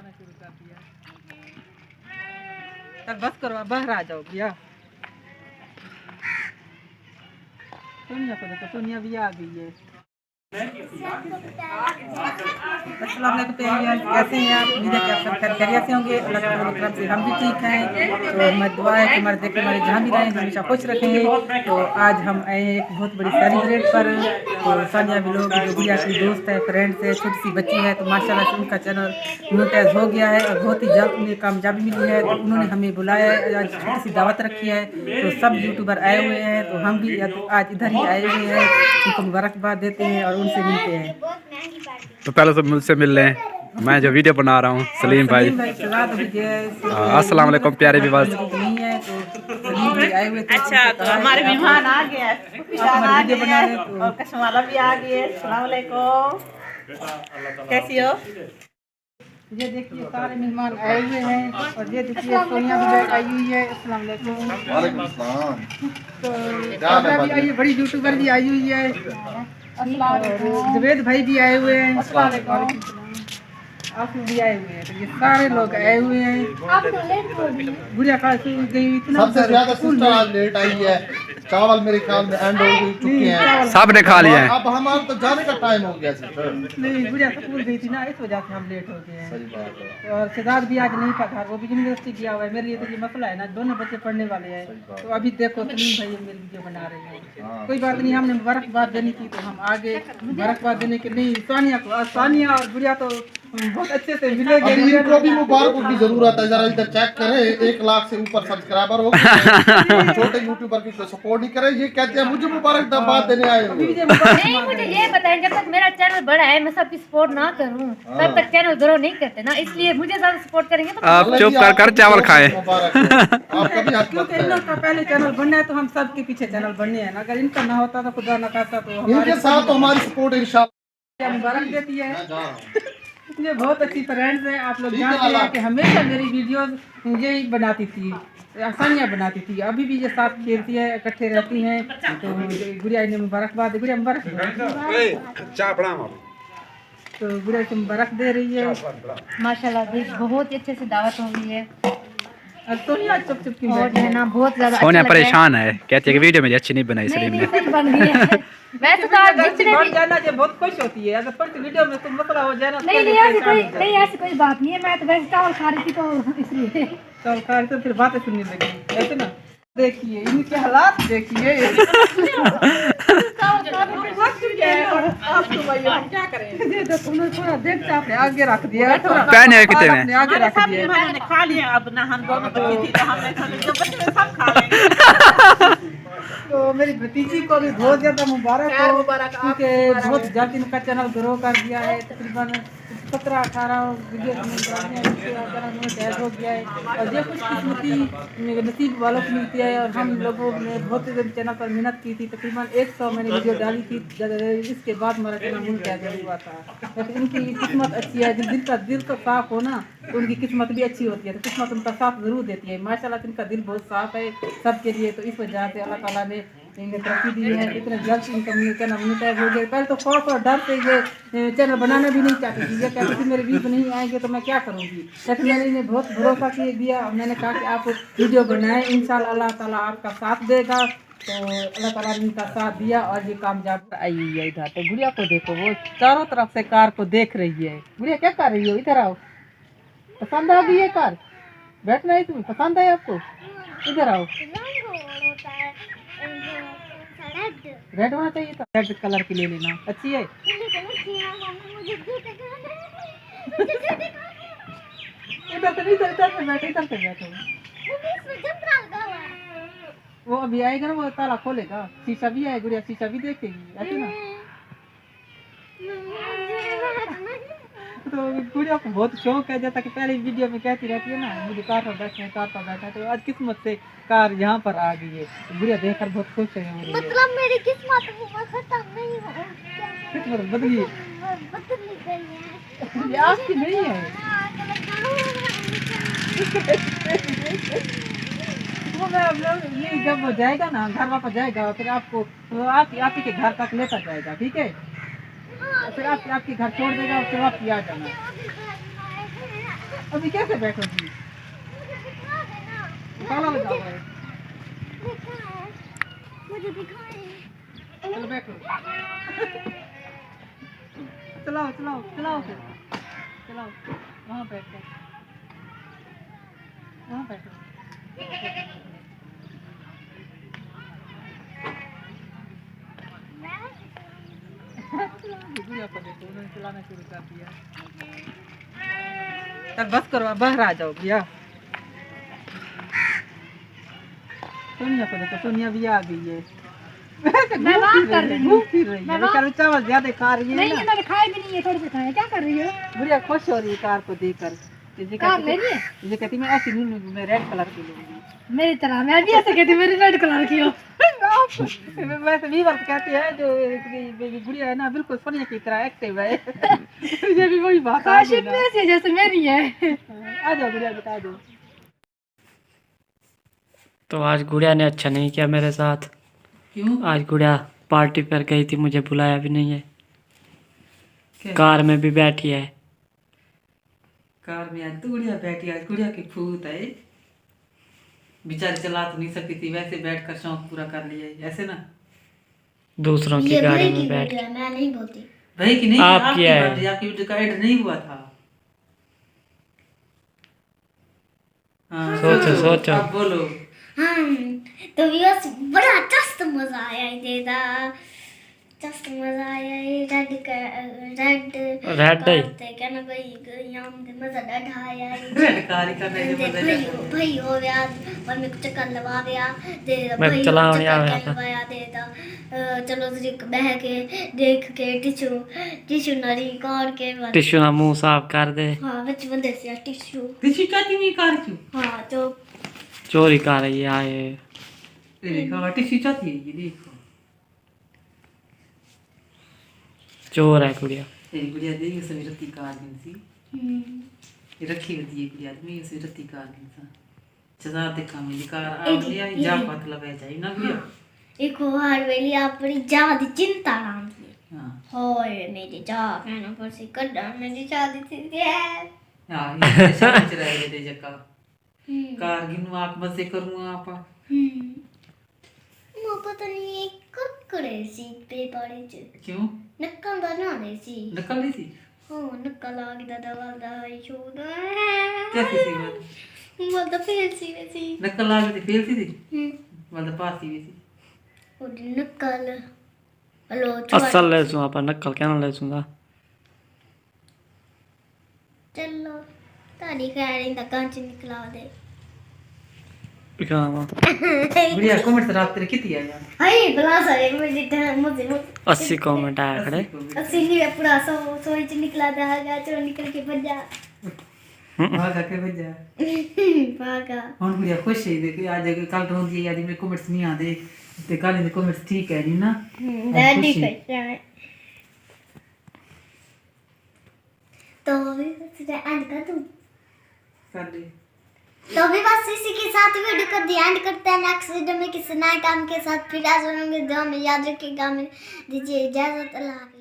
बनाना शुरू कर दिया। तब बस करो, बाहर आ जाओ भैया। सोनिया को देखो, सोनिया भी आ गई है। अस्सलाम वालेकुम प्यारे, कैसे हैं आप? उम्मीद है कि आप सब खैरियत से होंगे। अल्लाह की तरफ से हम भी ठीक हैं। तो मैं दुआ है कि हमारे देखने वाले जहाँ भी रहें हमेशा खुश रखें। तो आज हम आए हैं एक बहुत बड़ी सेलिब्रेट पर। तो सानिया व्लॉग जो गुड़िया की दोस्त है, फ्रेंड्स है, छोटी सी बच्ची है, तो माशाल्लाह से उनका चैनल मोनेटाइज हो गया है और बहुत ही जल्द उन्हें कामयाबी मिली है। तो उन्होंने हमें बुलाया है, आज छोटी सी दावत रखी है। तो सब यूट्यूबर आए हुए हैं, तो हम भी आज इधर ही आए हुए हैं। उनको मुबारकबाद देते हैं और उनसे मिलते हैं। तो पहले तो मुझसे मिल लें, मैं जो वीडियो बना रहा हूँ सलीम भाई। अस्सलाम वालेकुम प्यारे व्यूअर्स। अच्छा, तो हमारे मेहमान आ गए, और कश्मीरा भी आ गए। अस्सलाम वालेकुम, कैसी हो? ये देखिए सारे मेहमान आए हुए हैं और ये देखिए सोनिया भी आई हुई है। अस्सलाम वालेकुम। तो साबिया भी आई है, बड़ी यूट्यूबर भी आई हुई है। जुवेद भाई भी आए हुए हैं। आप भी आए हुए हैं। तो ये सारे लोग आए हुए हैं। गुड़िया खा गई, इतना सबसे ज्यादा सिस्टर आज लेट आई है। चावल मेरे ख्याल में एंड हो चुके हैं, सब ने खा लिया है। अब हमारा तो जाने का टाइम हो गया सिस्टर। नहीं, गुड़िया स्कूल गई थी ना, इस वजह से हम लेट हो गए हैं। सही बात है। और सिद्धार्थ भी आज नहीं था घर, वो भी यूनिवर्सिटी गया हुआ है। मेरे लिए तो ये मसला है ना, दोनों बच्चे पढ़ने वाले हैं। तो अभी देखो सलीम भाई मेरी वीडियो बना रहे हैं। कोई बात नहीं, हमने मुबारकबाद देनी थी तो हम आगे मुबारकबाद देने के नहीं सानिया को। सानिया और गुड़िया तो बहुत अच्छे से मिलेंगे। इनको भी मुबारक की जरूरत है। जरा इधर चेक करें, 1 लाख से ऊपर सब्सक्राइबर हो गए। छोटे यूट्यूबर की सपोर्ट नहीं करे। ये कहते हैं मुझे मुबारकबाद देने आए हो। नहीं, मुझे ये बताएं, जब तक मेरा चैनल बड़ा है, मैं सबकी सपोर्ट ना करूं, तब तक चैनल ग्रो नहीं करते ना। इसलिए मुझे ज्यादा सपोर्ट करेंगे तो आप चुप कर चावल खाएं। क्योंकि इनका पहले चैनल बनना है तो हम सबके पीछे चैनल बनने हैं ना। अगर इनका ना होता तो खुदा न खाता तो इनके साथ तो हमारी सपोर्ट इंशाल्लाह मुबारक देती है। ये बहुत अच्छी फ्रेंड्स है। आप लोग जानते हैं कि हमेशा मेरी वीडियोस यही बनाती थी, आसानियाँ बनाती थी। अभी भी ये साथ खेलती है, इकट्ठे रहती हैं। तो गुड़िया ने मुबारकबाद, गुड़िया मुबारक, तो गुड़िया को मुबारक दे रही है। माशाल्लाह बहुत ही अच्छे से दावत हो गई है। सोनिया चुप चुप की और जो है ना बहुत ज्यादा सोनिया परेशान है, कहती है कि वीडियो मेरी अच्छी नहीं बनाई सलीम ने। बन गई है। वैसे तो आप जितने भी जाना ये बहुत खुश होती है। अगर फर्स्ट वीडियो में तुम मसला हो जाए ना, नहीं ऐसी कोई बात नहीं है। मैं तो वैसे चावल खा रही थी तो इसलिए चावल खा रही तो फिर बातें सुनने लगी, ऐसे ना। देखिए इनके हालात देखिए। क्या करें, थोड़ा देखते आपने आगे रख दिया, कहने कितने आगे रख दिया। ने खा लिया, अब ना हम दोनों बच्ची थी तो हमने जो बच्चे सब खा लेंगे। तो मेरी भतीजी को भी बहुत ज्यादा मुबारक हो, क्योंकि बहुत जल्द इनका चैनल ग्रो कर दिया है। तकरीबन 17-18 वीडियो हो गया है। और ये खुशकिस्मती नसीब वालों को मिलती है। और हम लोगों ने बहुत चैनल पर मेहनत की थी, तकरीबन 100 मैंने वीडियो डाली थी। इसके बाद हमारा चैनल मोनेटाइज हुआ था। लेकिन इनकी किस्मत अच्छी है, जिन का दिल का साफ हो ना तो उनकी किस्मत भी अच्छी होती है। तो किस्मत उनका साथ जरूर देती है। माशाल्लाह इनका दिल बहुत साफ है सबके लिए। तो इस वजह से अल्लाह ताला ने इन्हें तरक्की दी है। इतना जल्द इनका चैनल मोनेटाइज हो गया। पहले तो खौफ और डर से ये चैनल बनाना भी नहीं चाहती थी। ये कहती थी मेरे व्यूज नहीं आएंगे तो मैं क्या करूँगी। लेकिन मैंने इन्हें बहुत भरोसा दिया। मैंने कहा कि आप वीडियो बनाएं, इंशाल्लाह अल्लाह ताला आपका साथ देगा। तो अल्लाह ताला ने इनका साथ दिया और ये कामयाब आई हुई है। इधर तो गुड़िया को देखो, वो चारों तरफ से कार को देख रही है। गुड़िया क्या कर रही हो? इधर आओ, पसंद आ गई है कार? बैठना है तुम्हें? पसंद है आपको? इधर आओ। रेड होना चाहिए था, रेड कलर की ले लेना, अच्छी है। इधर से बैठो। वो अभी आएगा ना, वो ताला खोलेगा। शीशा भी है, गुड़िया शीशा भी देखेगी, ऐसे ना। तो गुड़िया को बहुत शौक है, जैसा कि पहले वीडियो में कहती रहती है ना, मुझे कार पर बैठना है, कार पर बैठना है। तो आज किस्मत से कार यहाँ पर आ गई है। गुड़िया देखकर बहुत खुश है। मतलब मेरी किस्मत खत्म नहीं हो, किस्मत बदली गई है, आपकी नहीं है। ये जब वो जाएगा ना, घर वापस जाएगा, फिर आपको आप ही के घर तक लेकर जाएगा, ठीक है? फिर आपके घर छोड़ देगा और फिर वापस आ जाना। अभी कैसे बैठोगी? ताला लगा हुआ है। मुझे दिखाएं। चलो बैठो। चलाओ चलाओ चलाओ फिर चलाओ। वहाँ बैठो, वहाँ बैठो। गुड़िया को देखो, उन्होंने चलाना शुरू कर दिया। तब बस करो, बाहर आ जाओ भैया। सोनिया को देखो, सोनिया भी आ गई है। मैं बात कर रही हूँ। घूम फिर रही है। बेचारी चावल ज्यादा खा रही है नहीं ना। मैंने खाए भी नहीं है, थोड़े से खाए। क्या कर रही हो? बुढ़िया खुश हो रही है कार को देखकर। कार लेनी है? ये कहती मैं ऐसी नहीं लूंगी, मैं रेड कलर की लूंगी। मेरी तरह मैं भी ऐसे कहती, मेरी रेड कलर की हो। वैसे भी वर्ष कहती है जो मेरी गुड़िया है ना, बिल्कुल सोनिया की तरह एक्टिव है। ये भी वही बात आ काश गई ना। इतनी ऐसी है जैसे मेरी है। आ जाओ गुड़िया, बता दो। तो आज गुड़िया ने अच्छा नहीं किया मेरे साथ। क्यों? आज गुड़िया पार्टी पर गई थी, मुझे बुलाया भी नहीं है। क्या? कार में भी बैठी है। कार में आज तो गुड़िया बैठी, आज गुड़िया की भूत है। बेचारी चला तो नहीं सकती थी, वैसे बैठकर शौक पूरा कर लिया ऐसे ना। दूसरों की गाड़ी में बैठ। मैं नहीं बोलती। भाई की नहीं, आप आपकी क्या है? बात है, आपकी वीडियो का एड नहीं हुआ था। हाँ, सोचो सोचो। अब बोलो। तो व्यूअर्स बड़ा चस्त मजा आया है देदा। चस्त मजा आया है। रेड रेड क्या ना भाई, यहाँ पे मजा डाढ़ा आया है। रेड कार का मैंने भाई भाई हो गया, और मेरे को चक्कर लगा गया दे। मैं भाई चलाने चक्कर आ गया क्या लगाया देता। चलो जरिक बह के देख के टिश्यू नरी कार के बाद। टिश्यू ना मुंह साफ कर दे। हाँ बच बंदे से टिश्यू। किसी चाहती नहीं कार क्यों? हाँ तो चोरी कर रही है आए। देखो टिश्यू चाहती है, ये देखो। चोर है गुड़िया। ये गुड़िया देखिए सभी रत्ती कार दिन सी। ये रखी होती है गुड़िया में, ये रत्ती कार दिन सा। चला देखा मेरी कार आ गया, जा पत लगे जाए ना गुड़िया। एक हर वेली अपनी जादी चिंता नाम थी। हां होए मेरी जा मैंने पर से कड्डा मेरी जादी थी यार। हां ये समझ रहे हैं दे जका कार गिनू आप मजे करूंगा आप। मो पता नहीं एक ककड़े सी पे पड़े च। क्यों? नक्कल दा ना रे सी। नकल दी थी? हां नक्कल आ गया दवा दा छोड़ा। कैसी थी बात? वो तो फेल सी वैसी। नकल आ गई थी, फेल थी मतलब पास ही थी। वो नक्कल हेलो असल ले सु आपा नक्कल क्या ना ले सुंगा। चलो तारी खैर इन कांच निकला दे। क्या गुड़िया कमेंट रात तेरे कितनी आया यार? हाय बला सारे मुझे 80 कमेंट आया खड़े। असली में पूरा सोई च निकला था आगा चलो निकल के भज जा। भागा के भजा भागा ਹੁਣ ਗੁੜੀਆ ਖੁਸ਼ ਹੈ ਦੇਖੀ ਅੱਜ ਕੱਲ ਰੋਂਦੀ ਹੈ, ਮੇਰੇ ਕਮੈਂਟਸ ਨਹੀਂ ਆਉਂਦੇ ਤੇ ਕੱਲ ਦੇ ਕਮੈਂਟਸ ਠੀਕ ਹੈ ਨਹੀਂ ਨਾ। डैडी कैसा है तो भी बस एंड कर दूं। ਕਰ ਦੇ तो भी बस इसी के साथ वीडियो को दी एंड करते हैं। नेक्स्ट वीडियो में किसी नए काम के साथ फिर आ जाऊंगे। दुआ में याद रखिएगा। मैं दीजिए इजाजत। अल्लाह हाफिज़।